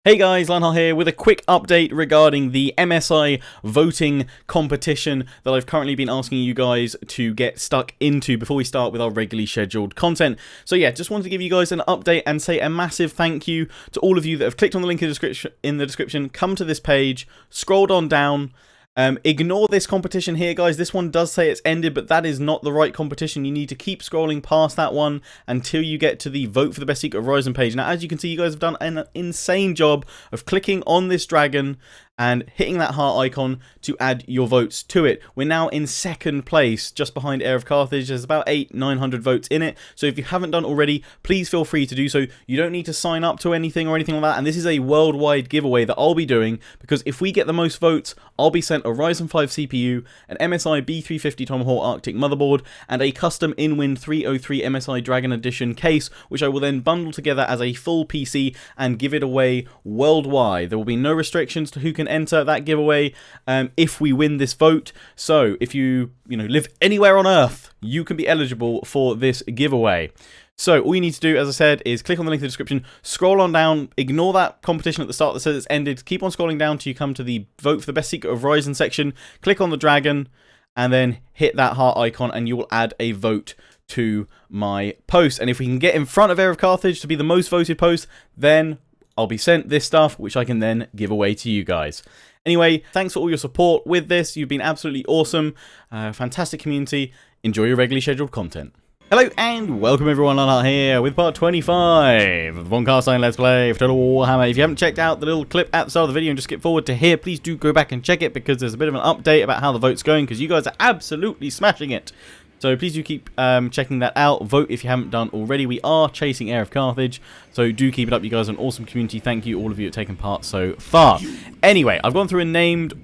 Hey guys, Lionheart here with a quick update regarding the MSI voting competition that I've currently been asking you guys to get stuck into before we start with our regularly scheduled content. So yeah, just wanted to give you guys an update and say a massive thank you to all of you that have clicked on the link in the description, come to this page, scrolled on down. Ignore this competition here, guys. This one does say it's ended, but that is not the right competition. You need to keep scrolling past that one until you get to the Vote for the Best Secret of Horizon page. Now, as you can see, you guys have done an insane job of clicking on this dragon and hitting that heart icon to add your votes to it. We're now in second place, just behind Heir of Carthage. There's about 900 votes in it. So if you haven't done already, please feel free to do so. You don't need to sign up to anything or anything like that. And this is a worldwide giveaway that I'll be doing, because if we get the most votes, I'll be sent a Ryzen 5 CPU, an MSI B350 Tomahawk Arctic motherboard, and a custom Inwind 303 MSI Dragon Edition case, which I will then bundle together as a full PC and give it away worldwide. There will be no restrictions to who can enter that giveaway if we win this vote. So if you live anywhere on Earth, you can be eligible for this giveaway. So all you need to do, as I said, is click on the link in the description, scroll on down, ignore that competition at the start that says it's ended, keep on scrolling down till you come to the Vote for the Best Secret of Horizon section, click on the dragon, and then hit that heart icon, and you will add a vote to my post. And if we can get in front of Heir of Carthage to be the most voted post, then I'll be sent this stuff, which I can then give away to you guys. Anyway, thanks for all your support with this. You've been absolutely awesome. Fantastic community. Enjoy your regularly scheduled content. Hello and welcome everyone, Lionheart here with part 25 of the Carstein Let's Play for Total Warhammer. If you haven't checked out the little clip at the start of the video and just skip forward to here, please do go back and check it, because there's a bit of an update about how the vote's going, because you guys are absolutely smashing it. So please do keep checking that out. Vote if you haven't done already. We are chasing Heir of Carthage, so do keep it up. You guys are an awesome community. Thank you, all of you who have taken part so far. Anyway, I've gone through and named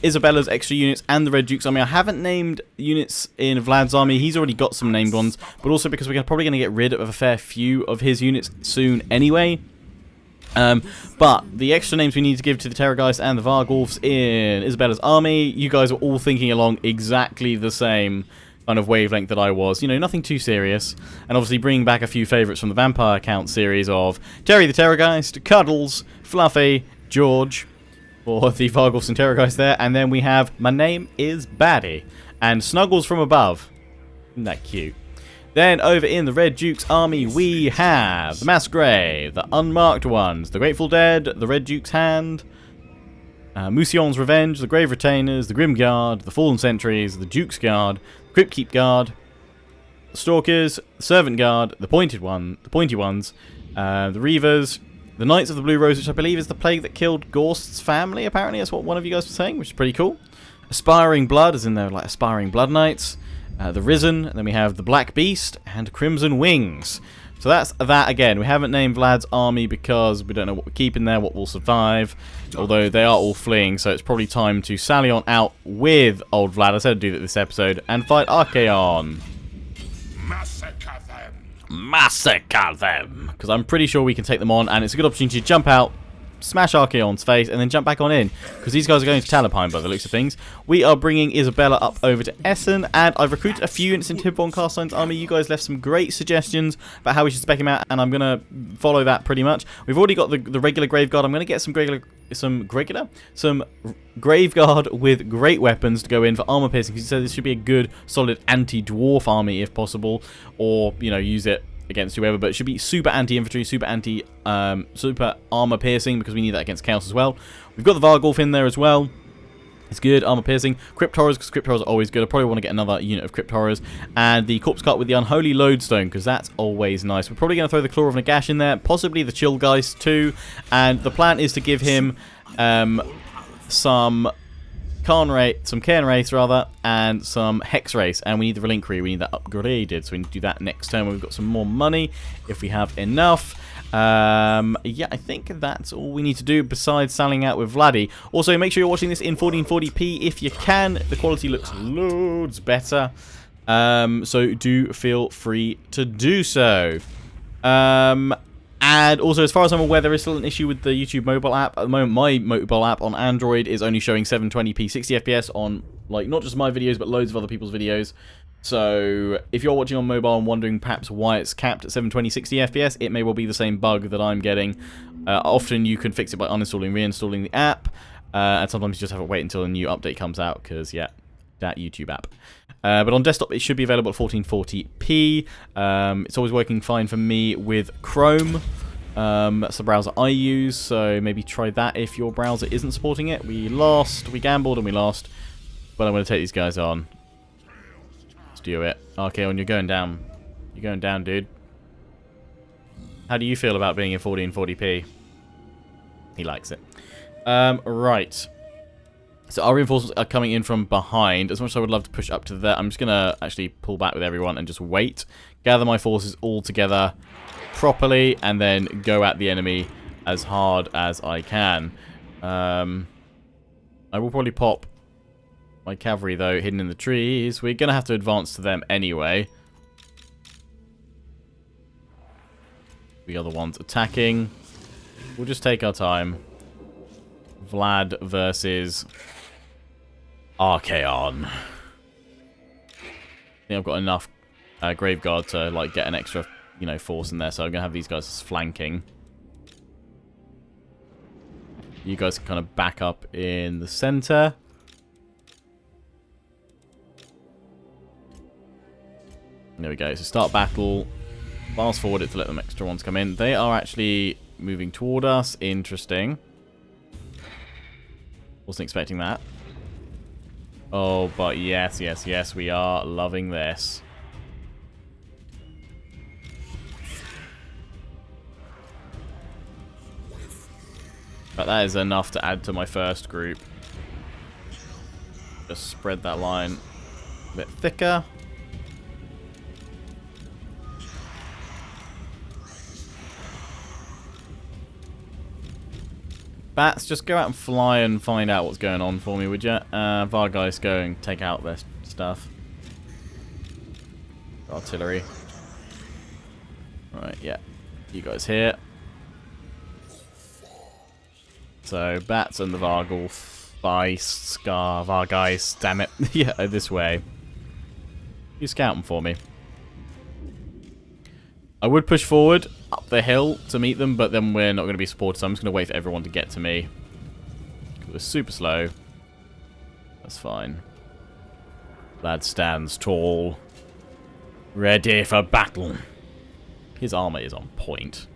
Isabella's extra units and the Red Duke's army. I haven't named units in Vlad's army. He's already got some named ones, but also because we're probably going to get rid of a fair few of his units soon anyway. But the extra names we need to give to the Terrorgeist and the Vargulfs in Isabella's army, you guys are all thinking along exactly the same kind of wavelength that I was. Nothing too serious. And obviously bringing back a few favourites from the Vampire Count series of Terry the Terrorgeist, Cuddles, Fluffy, George, for the Vargulfs and Terrorgeist there. And then we have My Name is Baddie and Snuggles from Above. Isn't that cute? Then over in the Red Duke's army we have the Mass Grave, the Unmarked Ones, the Grateful Dead, the Red Duke's Hand, Moussion's Revenge, the Grave Retainers, the Grim Guard, the Fallen Sentries, the Duke's Guard, Crypt Keep Guard, the Stalkers, the Servant Guard, the Pointy Ones, the Reavers, the Knights of the Blue Rose, which I believe is the plague that killed Gorst's family, apparently. That's what one of you guys was saying, which is pretty cool. Aspiring Blood, as in they're like Aspiring Blood Knights. The Risen, and then we have the Black Beast, and Crimson Wings. So that's that again. We haven't named Vlad's army because we don't know what we're keeping there, what will survive. Although they are all fleeing, so it's probably time to sally on out with old Vlad. I said to do that this episode and fight ARCHAON. Massacre them. Massacre them. Because I'm pretty sure we can take them on, and it's a good opportunity to jump out, smash ARCHAON's face, and then jump back on in, because these guys are going to Talapine by the looks of things. We are bringing Isabella up over to Essen, and I've recruited a few units into Von Carstein's army. You guys left some great suggestions about how we should spec him out, and I'm going to follow that pretty much. We've already got the regular Grave Guard. I'm going to get some Grave Guard with great weapons to go in for armor piercing, because he said this should be a good, solid anti-dwarf army if possible, or, use it against whoever, but it should be super anti-infantry, super armor piercing, because we need that against chaos as well. We've got the Vargulf in there as well. It's good, armor piercing. Crypt Horrors, because Crypt Horrors are always good. I probably want to get another unit of Crypt Horrors. And the Corpse Cart with the Unholy Lodestone, because that's always nice. We're probably going to throw the Claw of Nagash in there, possibly the Chillgeist too. And the plan is to give him some Cairn Wraith rather, and some Hex Race, and we need the Reliquary. We need that upgraded, so we need to do that next turn when we've got some more money, if we have enough. Yeah, I think that's all we need to do besides sallying out with Vladdy. Also, make sure you're watching this in 1440p if you can. The quality looks loads better, so do feel free to do so. And also, as far as I'm aware, there is still an issue with the YouTube mobile app. At the moment, my mobile app on Android is only showing 720p 60 FPS on, like, not just my videos, but loads of other people's videos. So, if you're watching on mobile and wondering perhaps why it's capped at 720 60 FPS, it may well be the same bug that I'm getting. Often you can fix it by uninstalling, reinstalling the app, and sometimes you just have to wait until a new update comes out, because, yeah, that YouTube app. But on desktop, it should be available at 1440p. It's always working fine for me with Chrome. That's the browser I use, so maybe try that if your browser isn't supporting it. We gambled and we lost, but I'm going to take these guys on. Let's do it. ARCHAON, you're going down. You're going down, dude. How do you feel about being in 1440p? He likes it. Right. So our reinforcements are coming in from behind. As much as I would love to push up to there, I'm just going to actually pull back with everyone and just wait. Gather my forces all together properly, and then go at the enemy as hard as I can. I will probably pop my cavalry, though, hidden in the trees. We're going to have to advance to them anyway. We are the ones attacking. We'll just take our time. Vlad versus ARCHAON. I think I've got enough Grave Guard to like get an extra, you know, force in there, so I'm gonna have these guys flanking. You guys can kind of back up in the center. There we go. So start battle. Fast forward it to let them extra ones come in. They are actually moving toward us. Interesting. Wasn't expecting that. Oh, but yes, yes, yes, we are loving this. But that is enough to add to my first group. Just spread that line a bit thicker. Bats, just go out and fly and find out what's going on for me, would you? Vargeist, go and take out their stuff. Artillery. Right, yeah. You guys here. So, Bats and the Vargeist, damn it. Yeah, this way. You scout them for me. I would push forward up the hill to meet them, but then we're not going to be supported, so I'm just going to wait for everyone to get to me. We're super slow. That's fine. Vlad stands tall. Ready for battle. His armor is on point.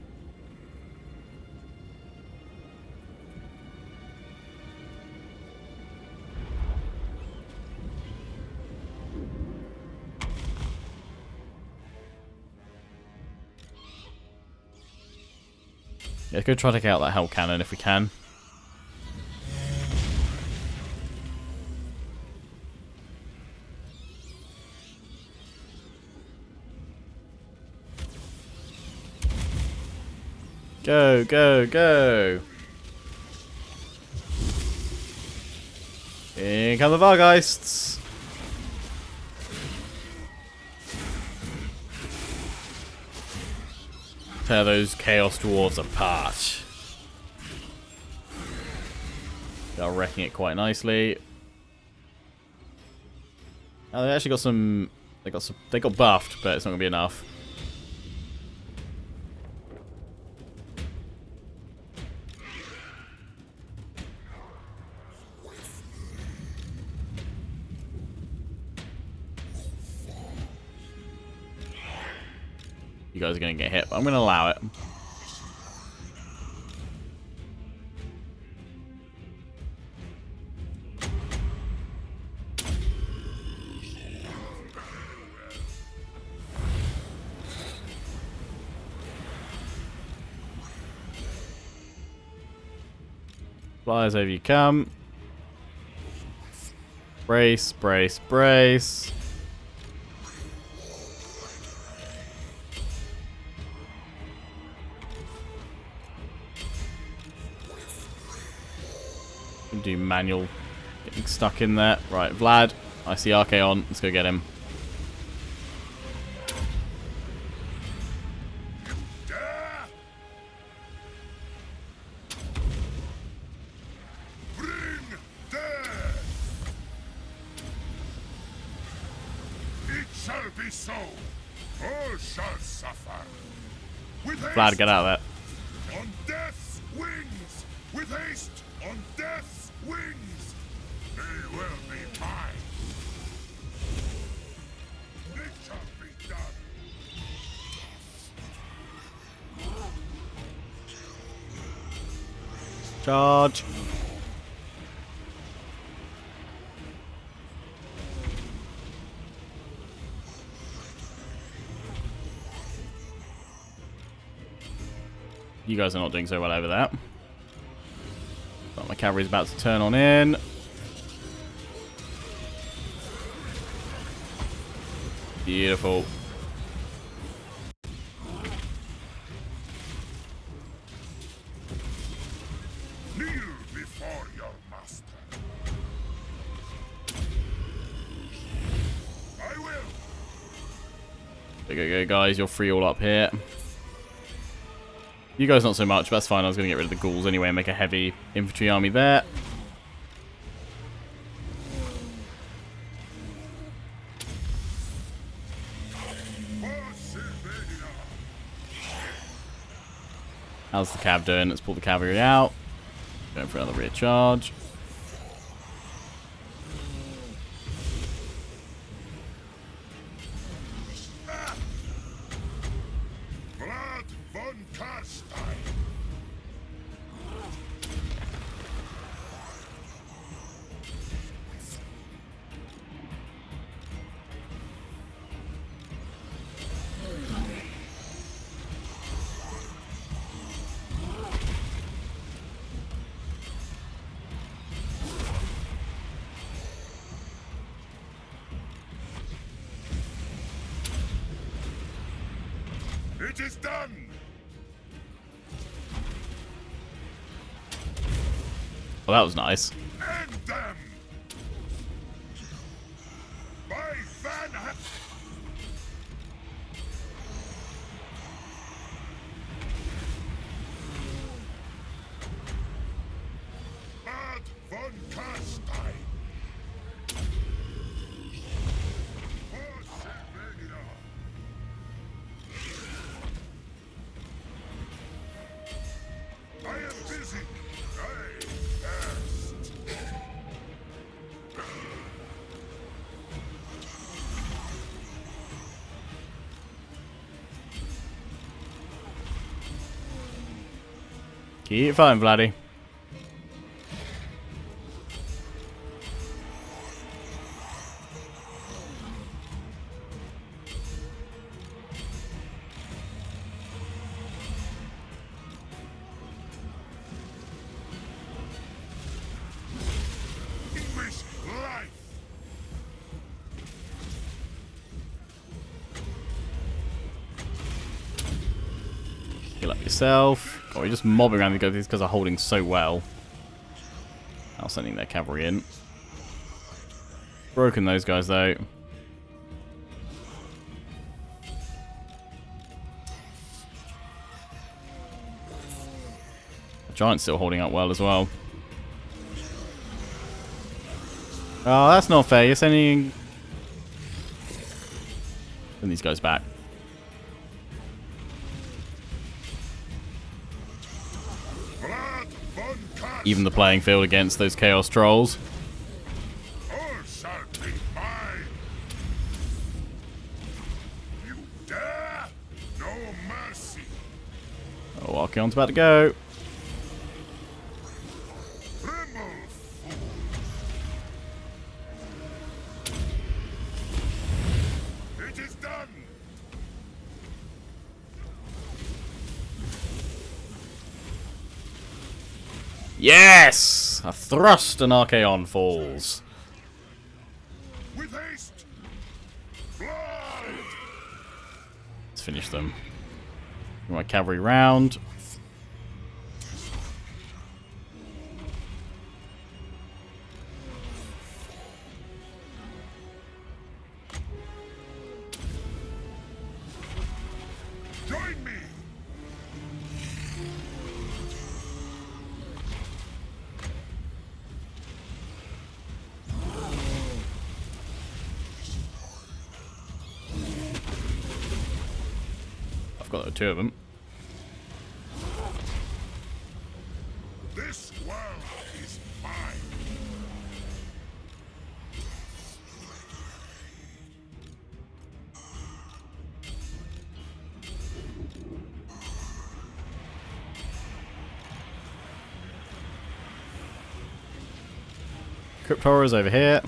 Yeah, let's go try to take out that hell cannon if we can. Go, go, go! Here come the Vargeists! Tear those Chaos Dwarves apart. They are wrecking it quite nicely. Oh, they actually got some. They got buffed, but it's not gonna be enough. You guys are going to get hit, but I'm going to allow it. Flyers over you come. Brace, brace, brace. Do manual getting stuck in there. Right, Vlad, I see ARCHAON. Let's go get him. shall be so. All shall suffer. With haste, Vlad, get out of there. on death's wings. With haste, on death's wings. They will be mine. It shall be done. Charge. You guys are not doing so well over there. But my cavalry's about to turn on in. Beautiful. Kneel before your master. I will. Go, guys. You're free all up here. You guys not so much, but that's fine. I was going to get rid of the ghouls anyway and make a heavy infantry army there. How's the cav doing? Let's pull the cavalry out. Going for another rear charge. Vlad von Carstein. It is done! Well, that was nice. End them! By Van Ha- Vlad von Carstein! For Sylvania! I am busy. I thirst. Keep fighting, Vladdy. English life. Heal up yourself. Oh, you're just mobbing around because these guys are holding so well. I'll sending their cavalry in. Broken those guys though. The giant's still holding up well as well. Oh, that's not fair. You're sending these guys back. Vlad von Carstein. Even the playing field against those chaos trolls. All shall be mine. You dare? No mercy. Oh, Archaon's about to go. Tremble, fool. It is done. Yes! A thrust and Archaon falls. With haste. Blood. Let's finish them. My cavalry round. Join me. forgot there were 2 of them. This world is mine. Crypt horrors over here.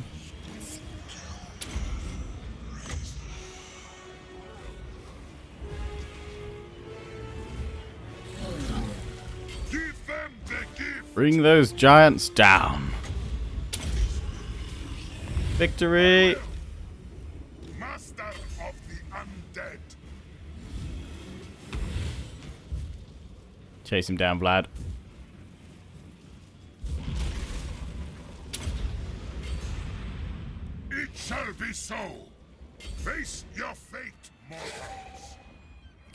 Give them the gift. Bring those giants down. Victory! Master of the undead. Chase him down, Vlad. It shall be so. Face your fate, mortals.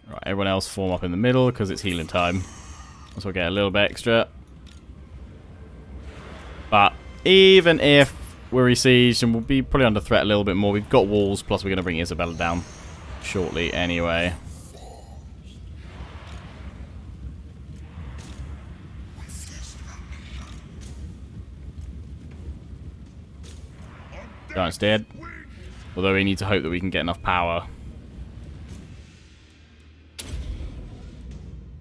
Right, everyone else form up in the middle because it's healing time. So we'll get a little bit extra. But even if we're besieged and we'll be probably under threat a little bit more, we've got walls, plus we're going to bring Isabella down shortly anyway. Giant's dead. Although we need to hope that we can get enough power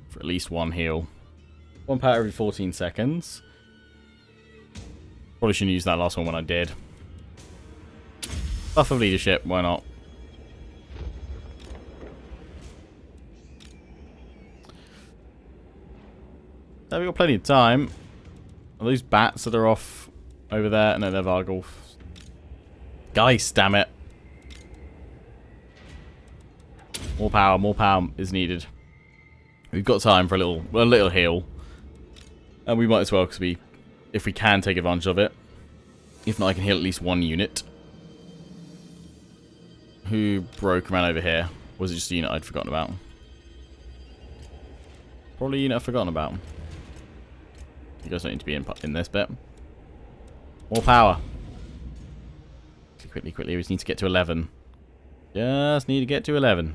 for at least 1 heal. 1 power every 14 seconds. Probably shouldn't use that last one when I did. Buff of leadership, why not? So we've got plenty of time. Are those bats that are off over there? No, they're Vargulf. Guys, damn it. More power is needed. We've got time for a little heal. And we might as well, because if we can take advantage of it. If not, I can heal at least 1 unit. Who broke around over here? Was it just a unit I'd forgotten about? Probably a unit I've forgotten about. You guys don't need to be in this bit. More power. Quickly, we just need to get to 11. Just need to get to 11.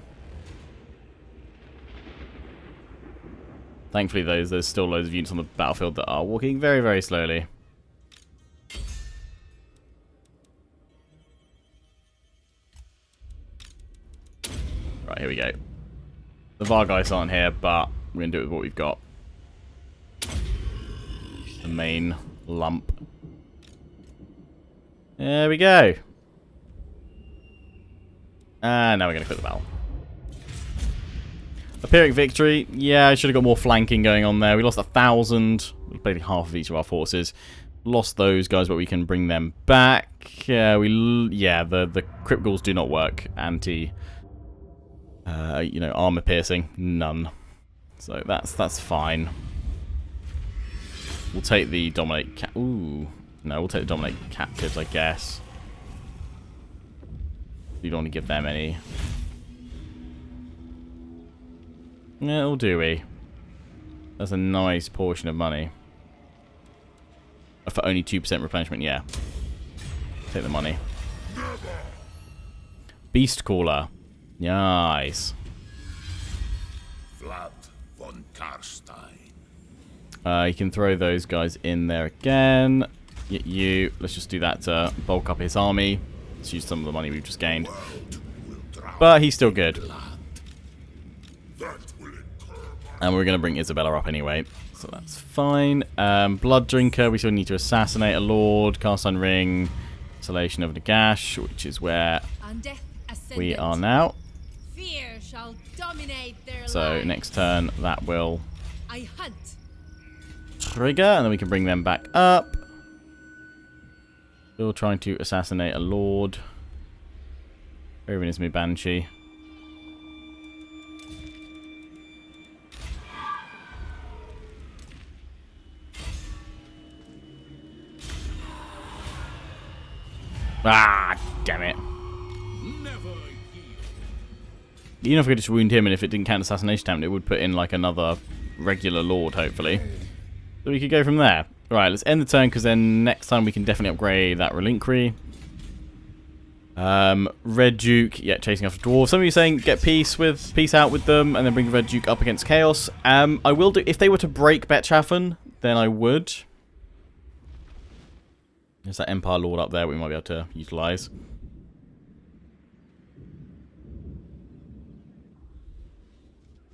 Thankfully, there's still loads of units on the battlefield that are walking very, very slowly. Right, here we go. The Vargeists aren't here, but we're going to do it with what we've got. The main lump. There we go. And now we're going to quit the battle. A Pyrrhic victory. Yeah, I should have got more flanking going on there. We lost 1,000. Basically half of each of our forces. Lost those guys, but we can bring them back. The Crypt Ghouls do not work. Anti, armor piercing. None. So that's fine. We'll take the Dominate... Ooh. No, we'll take the Dominate Captives, I guess. We don't want to give them any. Yeah, we'll do we. That's a nice portion of money. For only 2% replenishment, yeah. Take the money. Beast Caller. Nice. Vlad von Carstein. You can throw those guys in there again. Let's just do that to bulk up his army. Let's use some of the money we've just gained. But he's still good. And we're going to bring Isabella up anyway. So that's fine. Blood Drinker. We still need to assassinate a Lord. Carstein Ring. Isolation of Nagash, which is where we are now. Fear shall dominate their So lives. next turn, that will I hunt. trigger. And then we can bring them back up. Still trying to assassinate a Lord. Over is my Banshee. Ah, damn it. Even if we could just wound him, and if it didn't count assassination attempt, it would put in like another regular Lord, hopefully. So we could go from there. Right, let's end the turn, because then next time we can definitely upgrade that Reliquary. Red Duke, yeah, chasing after dwarves. Some of you saying get peace out with them, and then bring Red Duke up against Chaos. I will do if they were to break Betchafen, then I would. There's that Empire Lord up there we might be able to utilize.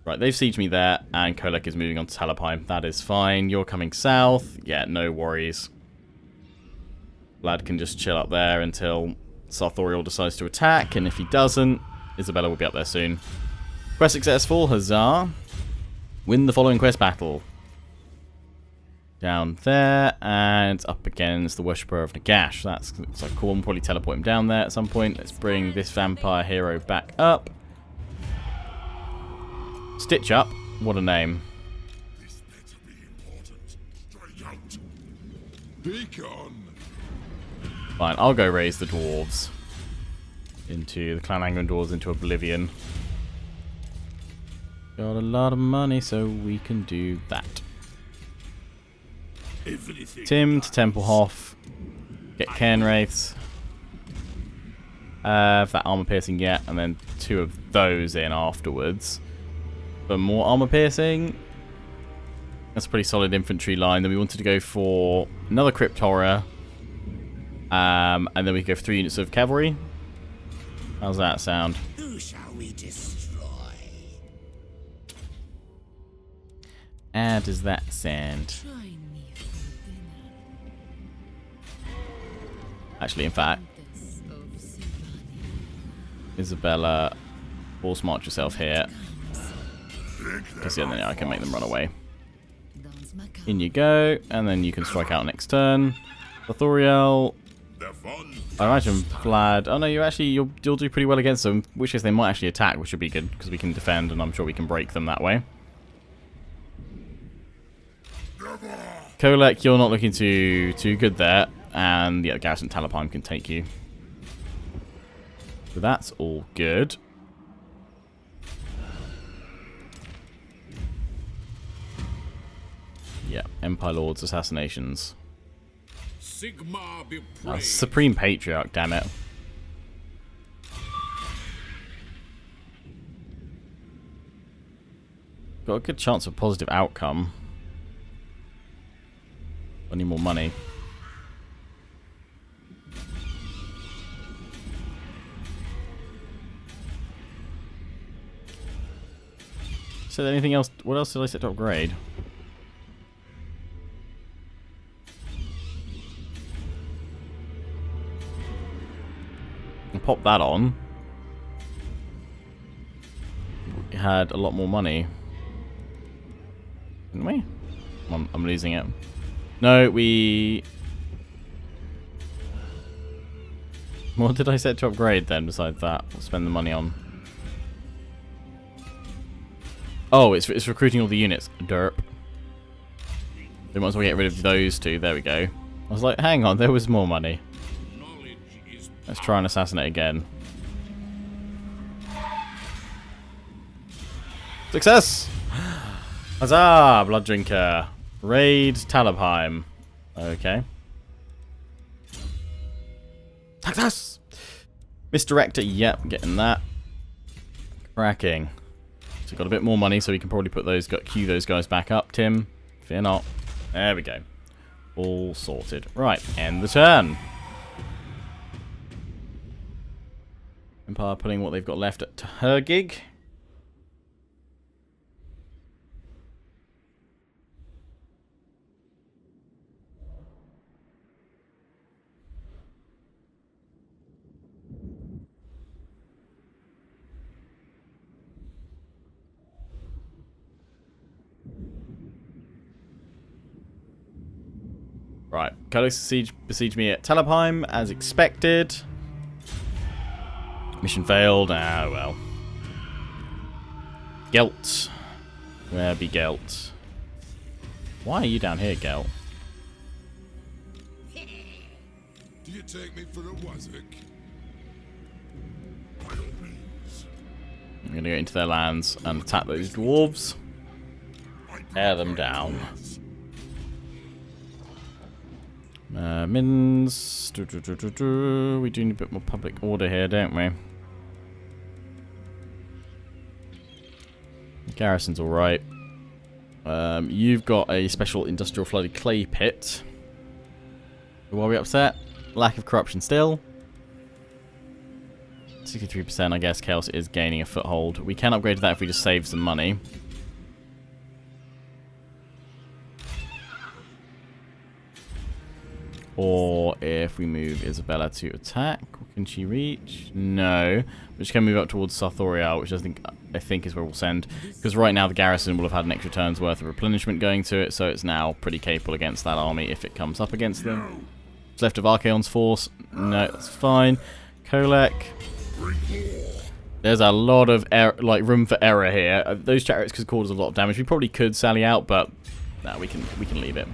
Right, they've sieged me there, and Kolek is moving on to Talabheim. That is fine. You're coming south. Yeah, no worries. Vlad can just chill up there until Sartorial decides to attack, and if he doesn't, Isabella will be up there soon. Quest successful, huzzah. Win the following quest battle. Down there, and up against the Worshipper of Nagash. That's looks like cool. We'll probably teleport him down there at some point. Let's bring this vampire hero back up. Stitch Up, what a name. This better be important. Strike out. Beacon. Fine, I'll go raise the dwarves into the Clan Angron dwarves into oblivion. Got a lot of money, so we can do that. Tim to Templehof. Get Cairn Wraiths. Have that armor piercing yet, and then 2 of those in afterwards. For more armor piercing. That's a pretty solid infantry line. Then we wanted to go for another Crypt Horror. And then we go for 3 units of cavalry. How's that sound? Who shall we destroy? How does that sound? Join me for dinner. Actually, in fact, Countess of Sivani. Isabella, force march yourself here. Because yeah, then I can make them run away. Dans ma cave. In you go, and then you can strike out next turn. Authoriel, The fun. I imagine Vlad. Oh no, you'll do pretty well against them. Which is they might actually attack, which would be good because we can defend, and I'm sure we can break them that way. Kolek, you're not looking too good there, and yeah, Garrison Talabheim can take you. So that's all good. Yeah, Empire Lords, assassinations. Sigma be Supreme Patriarch, damn it. Got a good chance of positive outcome. I need more money. So anything else? What else did I set to upgrade? And pop that on. We had a lot more money. Didn't we? I'm losing it. No, we... What did I set to upgrade then besides that? We'll spend the money on. Oh, it's recruiting all the units. Derp. We might as well get rid of those 2. There we go. I was like, hang on, there was more money. Let's try and assassinate again. Success! Huzzah! Blood Drinker. Raid Talabheim. Okay. Success! Misdirector, yep, getting that. Cracking. So we've got a bit more money, so we can probably put those, queue those guys back up. Tim, fear not. There we go. All sorted. Right, end the turn. Empire putting what they've got left at her gig. Right, Kolek besieged me at Talabheim as expected. Mission failed. Ah, well. Gelt. Where be Gelt? Why are you down here, Gelt? Do you take me for a wazzock? I'm gonna go into their lands and attack those dwarves. Tear them down. Middens. We do need a bit more public order here, don't we? Garrison's alright. You've got a special industrial flooded clay pit. Why are we upset? Lack of corruption still. 63%, I guess Chaos is gaining a foothold. We can upgrade to that if we just save some money. Or if we move Isabella to attack. Can she reach? No. We're just going to move up towards Sarthorial, which I think is where we'll send. Because right now the garrison will have had an extra turn's worth of replenishment going to it, so it's now pretty capable against that army if it comes up against them. What's left of ARCHAON's force? No, that's fine. Kolek. There's a lot of room for error here. Those chariots could cause a lot of damage. We probably could sally out, but no, we can leave it.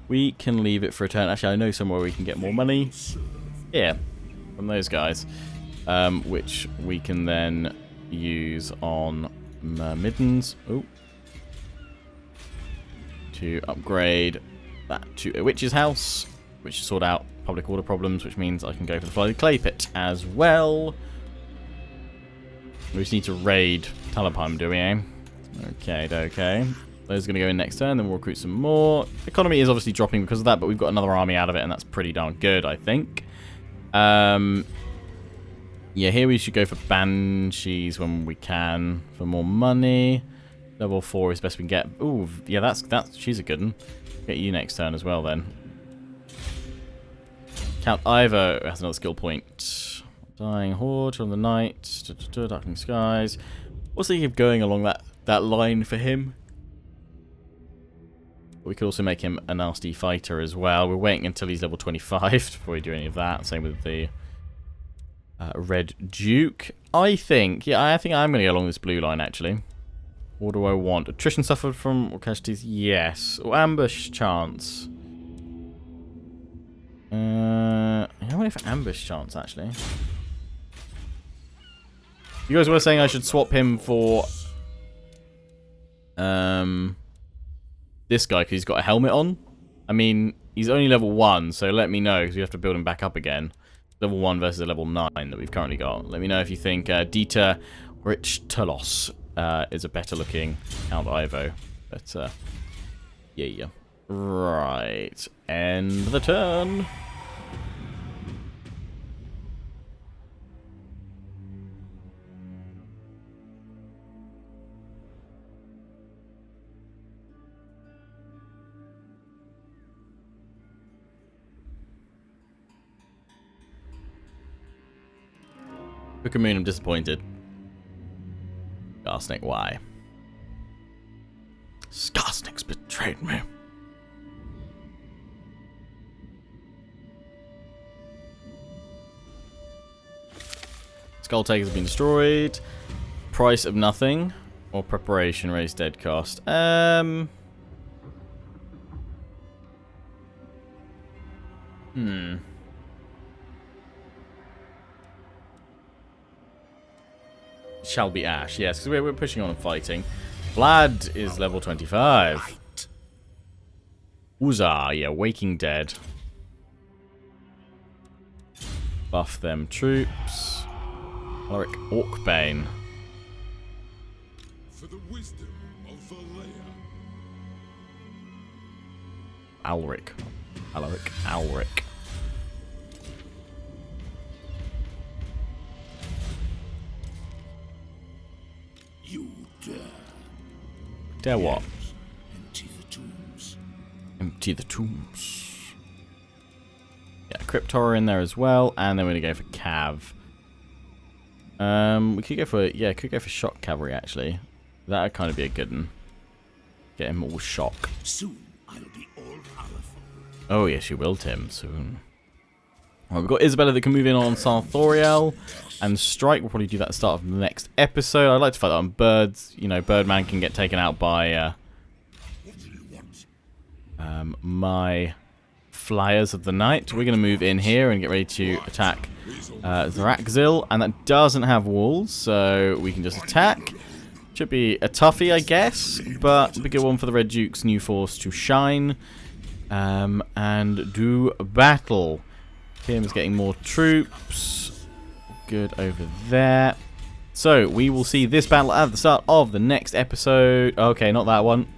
We can leave it for a turn. Actually, I know somewhere we can get more money. Here, from those guys, which we can then use on Middens. Oh, to upgrade that to a witch's house, which sort out public order problems, which means I can go for the flooded clay pit as well. We just need to raid Talabheim, do we, eh? Okay. Those are going to go in next turn, then we'll recruit some more. Economy is obviously dropping because of that, but we've got another army out of it, and that's pretty darn good, I think. Yeah, here we should go for Banshees when we can for more money. Level 4 is best we can get. Ooh, yeah, she's a good one. Get you next turn as well, then. Count Ivo has another skill point. Dying Horde on the night. Darkening Skies. What's thinking of going along that line for him? We could also make him a nasty fighter as well. We're waiting until he's level 25 before we do any of that. Same with the Red Duke. I think I'm going to go along this blue line, actually. What do I want? Attrition suffered from casualties? Yes. Or ambush chance? I'm going for ambush chance, actually. You guys were saying I should swap him for this guy because he's got a helmet on. I mean, he's only level 1, so let me know because we have to build him back up again. Level 1 versus a level 9 that we've currently got. Let me know if you think Dieter Richtelos is a better looking Count Ivo. But, yeah. Right. End the turn. Moon, I'm disappointed. Skarsnik, why? Skarsnik's betrayed me. Skull Takers have been destroyed. Price of nothing. Or preparation, raise dead cost. Shall be Ash, yes, because we're pushing on and fighting. Vlad is level 25. Uzzah, yeah, Waking Dead. Buff them troops. Alaric Orcbane. For the wisdom of Valea. Alaric. You dare. Dare what? Empty the tombs. Empty the tombs. Yeah, Crypt Horror in there as well, and then we're gonna go for Cav. We could go for Shock Cavalry actually. That would kind of be a good one. Get him all shock. Soon I'll be all powerful. Oh yes, you will, Tim. Soon. Right, we've got Isabella that can move in on Sarthorial, and Strike. We'll probably do that at the start of the next episode. I'd like to fight that on Birds. You know, Birdman can get taken out by my Flyers of the Night. We're going to move in here and get ready to attack Zarakzil, and that doesn't have walls, so we can just attack. Should be a toughie, I guess, but a good one for the Red Duke's new force to shine. and do battle. Tim is getting more troops. Good over there. So, we will see this battle at the start of the next episode. Okay, not that one.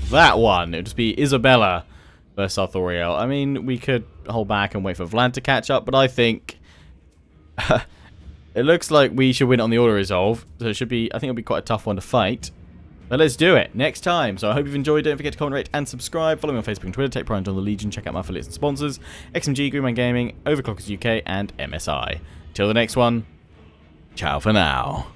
That one. It would just be Isabella versus Arthuriel. I mean, we could hold back and wait for Vlad to catch up, but I think it looks like we should win on the auto resolve. So it should be, I think it'll be quite a tough one to fight. But let's do it next time. So I hope you've enjoyed. Don't forget to comment, rate, and subscribe. Follow me on Facebook and Twitter. Take pride on the Legion. Check out my affiliates and sponsors: XMG, Greenman Gaming, Overclockers UK, and MSI. Till the next one. Ciao for now.